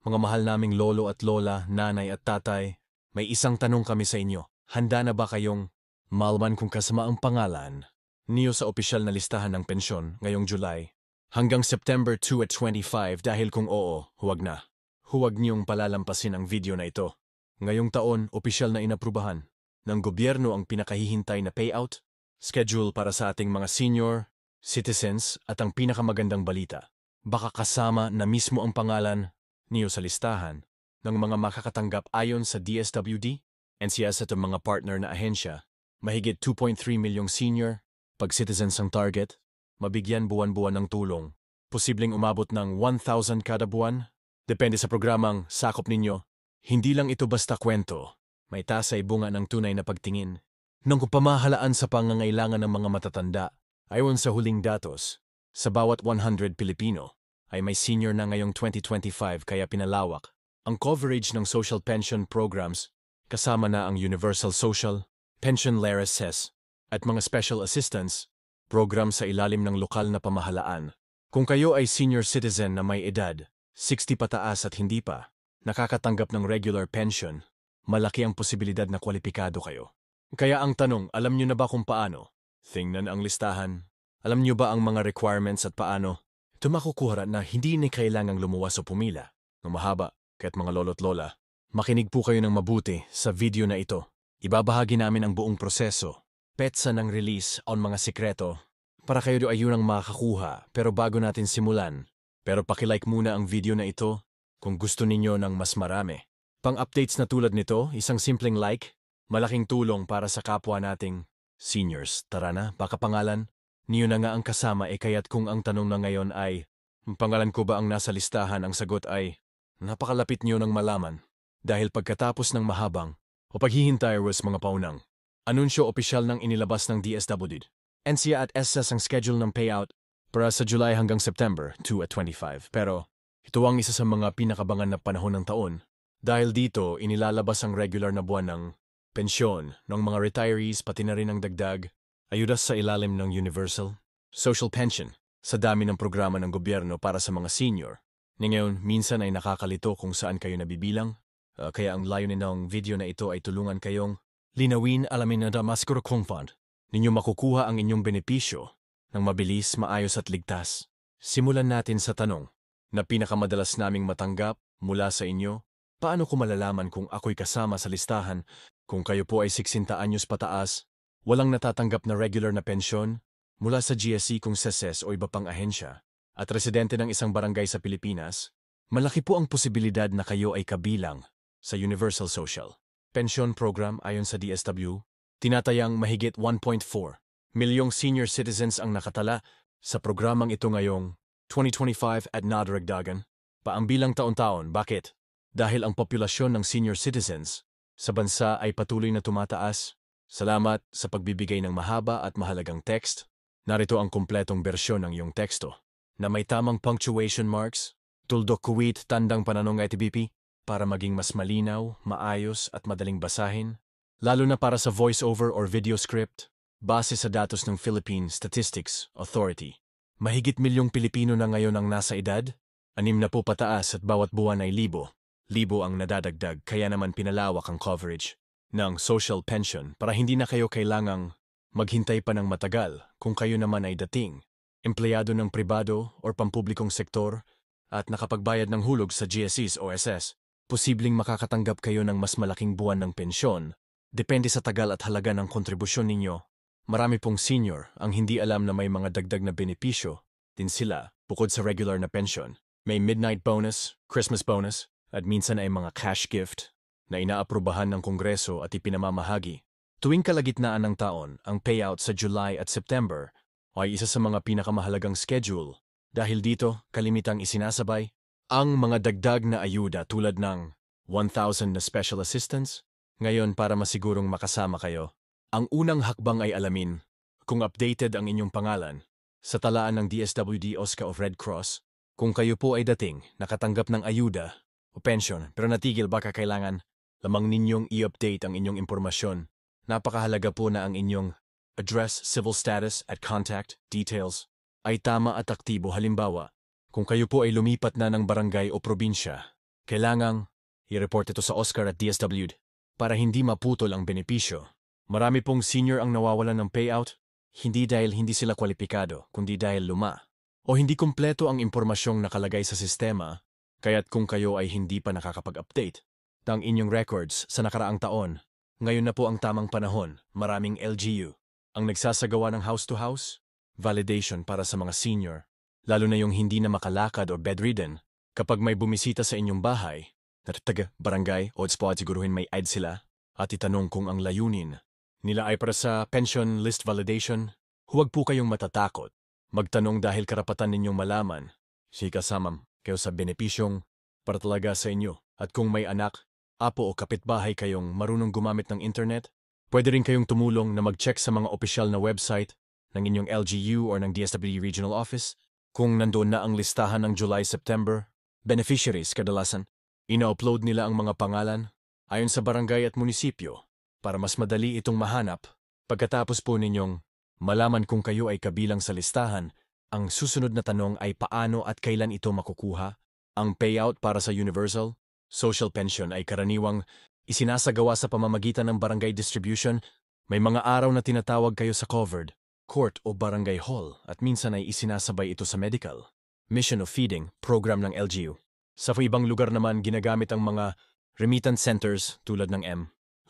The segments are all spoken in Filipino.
Mga mahal naming lolo at lola, nanay at tatay, may isang tanong kami sa inyo. Handa na ba kayong malman kung kasama ang pangalan niyo sa opisyal na listahan ng pensyon ngayong July hanggang September 2 at 25 dahil kung oo, huwag na. Huwag niyong palalampasin ang video na ito. Ngayong taon, opisyal na inaprubahan ng gobyerno ang pinakahihintay na payout, schedule para sa ating mga senior, citizens at ang pinakamagandang balita. Baka kasama na mismo ang pangalan niyo sa listahan ng mga makakatanggap ayon sa DSWD, NCS at ang mga partner na ahensya. Mahigit 2.3 milyong senior, pag citizens ang target, mabigyan buwan-buwan ng tulong. Posibleng umabot ng 1,000 kada buwan. Depende sa programang sakop ninyo. Hindi lang ito basta kwento. May tasay bunga ng tunay na pagtingin ng pamahalaan sa pangangailangan ng mga matatanda. Ayon sa huling datos, sa bawat 100 Pilipino ay may senior na ngayong 2025 kaya pinalawak ang coverage ng social pension programs kasama na ang Universal Social Pension LRSS at mga special assistance program sa ilalim ng lokal na pamahalaan. Kung kayo ay senior citizen na may edad 60 pataas at hindi pa nakakatanggap ng regular pension, malaki ang posibilidad na kwalipikado kayo. Kaya ang tanong, alam nyo na ba kung paano? Tingnan ang listahan. Alam nyo ba ang mga requirements at paano? Ito makukuha na hindi na kailangang lumuwas o pumila ng mahaba kahit mga lolo't lola. Makinig po kayo ng mabuti sa video na ito. Ibabahagi namin ang buong proseso, petsa ng release on mga sikreto para kayo ay yun ang makakuha. Pero bago natin simulan, pakilike muna ang video na ito kung gusto ninyo ng mas marami. Pang-updates na tulad nito, isang simpleng like, malaking tulong para sa kapwa nating seniors. Tara na, baka pangalan niyo na nga ang kasama kaya't kung ang tanong na ngayon ay, pangalan ko ba ang nasa listahan, ang sagot ay, napakalapit niyo ng malaman. Dahil pagkatapos ng mahabang o paghihintay was mga paunang anunsyo opisyal ng inilabas ng DSWD. NCA at SS ang schedule ng payout para sa July hanggang September 2 at 25. Pero ito ang isa sa mga pinakabangan na panahon ng taon. Dahil dito, inilalabas ang regular na buwan ng pensyon ng mga retirees pati na rin ang dagdag ayuda sa ilalim ng Universal Social Pension sa dami ng programa ng gobyerno para sa mga senior. Ngayon, minsan ay nakakalito kung saan kayo nabibilang. Kaya ang layunin ng video na ito ay tulungan kayong linawin, alamin na damaskuro kung fund ninyo makukuha ang inyong benepisyo ng mabilis, maayos at ligtas. Simulan natin sa tanong na pinakamadalas naming matanggap mula sa inyo. Paano ko malalaman kung ako'y kasama sa listahan? Kung kayo po ay 60 anyos pataas, walang natatanggap na regular na pensyon mula sa GSE kung SES o iba pang ahensya, at residente ng isang barangay sa Pilipinas, malaki po ang posibilidad na kayo ay kabilang sa Universal Social Pension Program ayon sa DSW. Tinatayang mahigit 1.4 milyong senior citizens ang nakatala sa programang ito ngayong 2025 at nadaragdagan pa ang bilang taon-taon. Bakit? Dahil ang populasyon ng senior citizens sa bansa ay patuloy na tumataas. Salamat sa pagbibigay ng mahaba at mahalagang text. Narito ang kumpletong bersyon ng iyong teksto na may tamang punctuation marks, tuldok kuwit, tandang pananong ITBP para maging mas malinaw, maayos at madaling basahin, lalo na para sa voice-over or video script, base sa datos ng Philippine Statistics Authority. Mahigit milyong Pilipino na ngayon ang nasa edad, 60 pataas at bawat buwan ay libo ang nadadagdag, kaya naman pinalawak ang coverage ng social pension para hindi na kayo kailangang maghintay pa ng matagal kung kayo naman ay dating empleyado ng pribado o pampublikong sektor at nakapagbayad ng hulog sa GSEs o SS. Posibleng makakatanggap kayo ng mas malaking buwan ng pensyon. Depende sa tagal at halaga ng kontribusyon ninyo. Marami pong senior ang hindi alam na may mga dagdag na benepisyo din sila bukod sa regular na pension. May midnight bonus, Christmas bonus, at minsan ay mga cash gift na inaaprubahan ng Kongreso at ipinamamahagi. Tuwing kalagitnaan ng taon, ang payout sa July at September ay isa sa mga pinakamahalagang schedule dahil dito kalimitang isinasabay ang mga dagdag na ayuda tulad ng 1,000 na special assistance. Ngayon, para masigurong makasama kayo, ang unang hakbang ay alamin kung updated ang inyong pangalan sa talaan ng DSWD OSCA of Red Cross. Kung kayo po ay dating nakatanggap ng ayuda o pension pero natigil, baka kailangan lamang ninyong i-update ang inyong impormasyon. Napakahalaga po na ang inyong address, civil status at contact details ay tama at aktibo. Halimbawa, kung kayo po ay lumipat na ng barangay o probinsya, Kailangang i-report ito sa Oscar at DSWD para hindi maputol ang benepisyo. Marami pong senior ang nawawalan ng payout, hindi dahil hindi sila kwalipikado, kundi dahil luma. O hindi kumpleto ang impormasyong nakalagay sa sistema, kaya't kung kayo ay hindi pa nakakapag-update ng inyong records sa nakaraang taon, ngayon na po ang tamang panahon. Maraming LGU ang nagsasagawa ng house-to-house validation para sa mga senior, lalo na yung hindi na makalakad o bedridden. Kapag may bumisita sa inyong bahay, na taga-barangay o hotspot, siguruhin may ID sila at itanong kung ang layunin nila ay para sa pension list validation. Huwag po kayong matatakot magtanong dahil karapatan ninyong malaman si kasamam kayo sa benepisyong para talaga sa inyo. At kung may anak, apo o kapitbahay kayong marunong gumamit ng internet, pwede rin kayong tumulong na mag-check sa mga opisyal na website ng inyong LGU o ng DSWD Regional Office kung nandoon na ang listahan ng July-September beneficiaries. Kadalasan, ina-upload nila ang mga pangalan ayon sa barangay at munisipyo para mas madali itong mahanap. Pagkatapos po ninyong malaman kung kayo ay kabilang sa listahan, ang susunod na tanong ay paano at kailan ito makukuha. Ang payout para sa Universal Social Pension ay karaniwang isinasagawa sa pamamagitan ng barangay distribution. May mga araw na tinatawag kayo sa covered court o barangay hall at minsan ay isinasabay ito sa medical mission of feeding program ng LGU. Sa ibang lugar naman ginagamit ang mga remittance centers tulad ng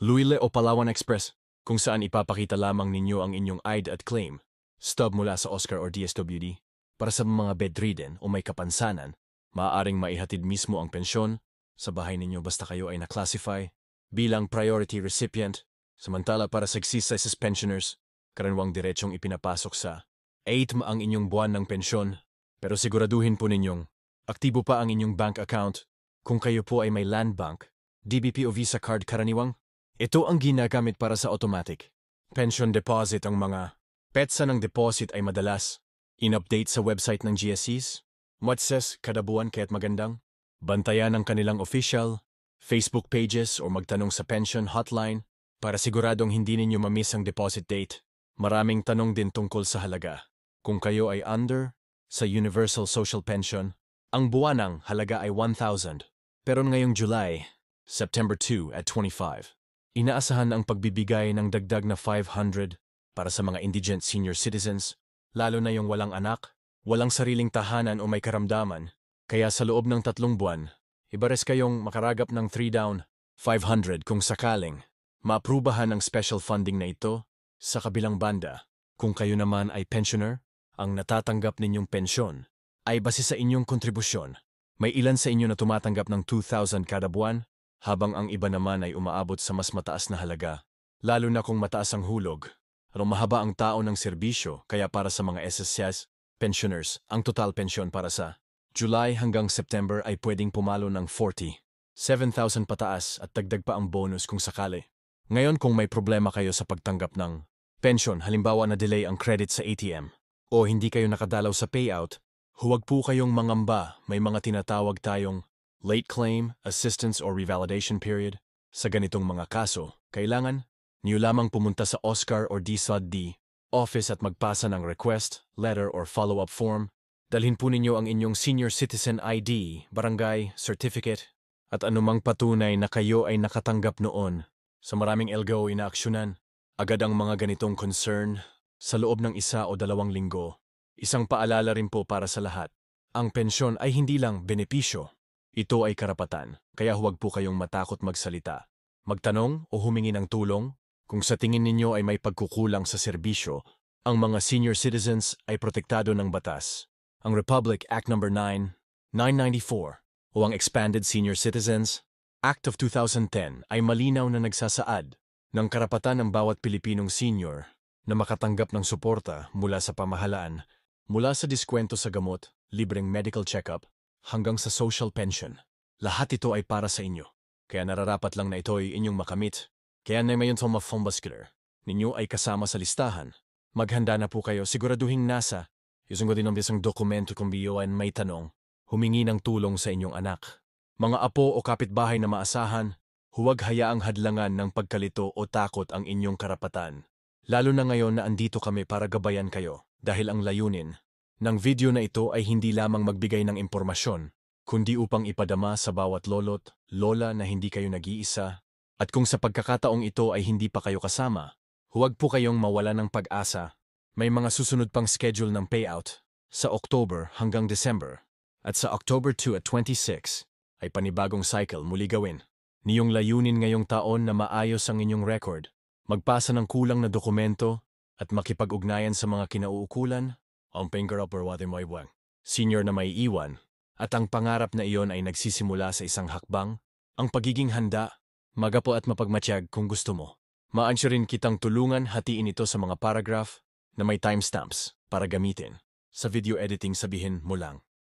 Luile o Palawan Express kung saan ipapakita lamang ninyo ang inyong ID at claim stub mula sa Oscar or DSWD. Para sa mga bedridden o may kapansanan, maaaring maihatid mismo ang pensyon sa bahay ninyo basta kayo ay na-classify bilang priority recipient. Samantala para sa exercise pensioners, karaniwang diretsong ipinapasok sa 8 ang inyong buwan ng pensyon. Pero siguraduhin po ninyong aktibo pa ang inyong bank account. Kung kayo po ay may land bank, DBP o Visa card karaniwang, ito ang ginagamit para sa automatic pension deposit. Ang mga petsa ng deposit ay madalas in-update sa website ng GSEs. Matses kada buwan kaya't magandang bantayan ang kanilang official Facebook pages o magtanong sa pension hotline para siguradong hindi ninyo mamiss ang deposit date. Maraming tanong din tungkol sa halaga. Kung kayo ay under sa Universal Social Pension, ang buwanang halaga ay 1,000. Pero ngayong July, September 2 at 25, inaasahan ang pagbibigay ng dagdag na 500 para sa mga indigent senior citizens, lalo na yung walang anak, walang sariling tahanan o may karamdaman. Kaya sa loob ng 3 buwan, ibares kayong makaragap ng 3 down, 500 kung sakaling maaprubahan ang special funding na ito. Sa kabilang banda, kung kayo naman ay pensioner, ang natatanggap ninyong pensyon ay base sa inyong kontribusyon. May ilan sa inyo na tumatanggap ng 2,000 kada buwan, habang ang iba naman ay umaabot sa mas mataas na halaga. Lalo na kung mataas ang hulog. Mahaba ang tao ng serbisyo, kaya para sa mga SSS pensioners, ang total pensyon para sa July hanggang September ay pwedeng pumalo ng 47,000 pataas at dagdag pa ang bonus kung sakali. Ngayon kung may problema kayo sa pagtanggap ng pensyon, halimbawa na delay ang credit sa ATM, o hindi kayo nakadalaw sa payout, huwag po kayong mangamba. May mga tinatawag tayong late claim, assistance or revalidation period. Sa ganitong mga kaso, kailangan niyo lamang pumunta sa Oscar or DSWD office at magpasa ng request, letter or follow-up form. Dalhin po ninyo ang inyong senior citizen ID, barangay, certificate, at anumang patunay na kayo ay nakatanggap noon. Sa maraming LGU inaaksyonan agad ang mga ganitong concern sa loob ng 1 o 2 linggo. Isang paalala rin po para sa lahat. Ang pensyon ay hindi lang benepisyo. Ito ay karapatan, kaya huwag po kayong matakot magsalita. Magtanong o humingi ng tulong kung sa tingin ninyo ay may pagkukulang sa serbisyo. Ang mga senior citizens ay protektado ng batas. Ang Republic Act No. 9, 994 o ang Expanded Senior Citizens Act of 2010 ay malinaw na nagsasaad ng karapatan ng bawat Pilipinong senior na makatanggap ng suporta mula sa pamahalaan, mula sa diskwento sa gamot, libreng medical check-up, hanggang sa social pension. Lahat ito ay para sa inyo, kaya nararapat lang na ito ay inyong makamit. Kaya na mayon sa mga vascular, ninyo ay kasama sa listahan. Maghanda na po kayo, siguraduhin nasa, usong ko din ang isang dokumento kung biyoan may tanong, humingi ng tulong sa inyong anak. Mga apo o kapitbahay na maasahan, huwag hayaang hadlangan ng pagkalito o takot ang inyong karapatan. Lalo na ngayon na andito kami para gabayan kayo dahil ang layunin ng video na ito ay hindi lamang magbigay ng impormasyon, kundi upang ipadama sa bawat lolo't lola na hindi kayo nag-iisa, at kung sa pagkakataong ito ay hindi pa kayo kasama, huwag po kayong mawala ng pag-asa. May mga susunod pang schedule ng payout sa October hanggang December, at sa October 2 at 26 ay panibagong cycle muli gawin. Niyong layunin ngayong taon na maayos ang inyong record, magpasa ng kulang na dokumento, at makipag-ugnayan sa mga kinauukulan, ang pangkarapawate mo iwang senior na may iwan, at ang pangarap na iyon ay nagsisimula sa isang hakbang, ang pagiging handa, magapo at mapagmatsyag kung gusto mo. Maansya rin kitang tulungan hatiin ito sa mga paragraph na may timestamps para gamitin. Sa video editing sabihin mo lang,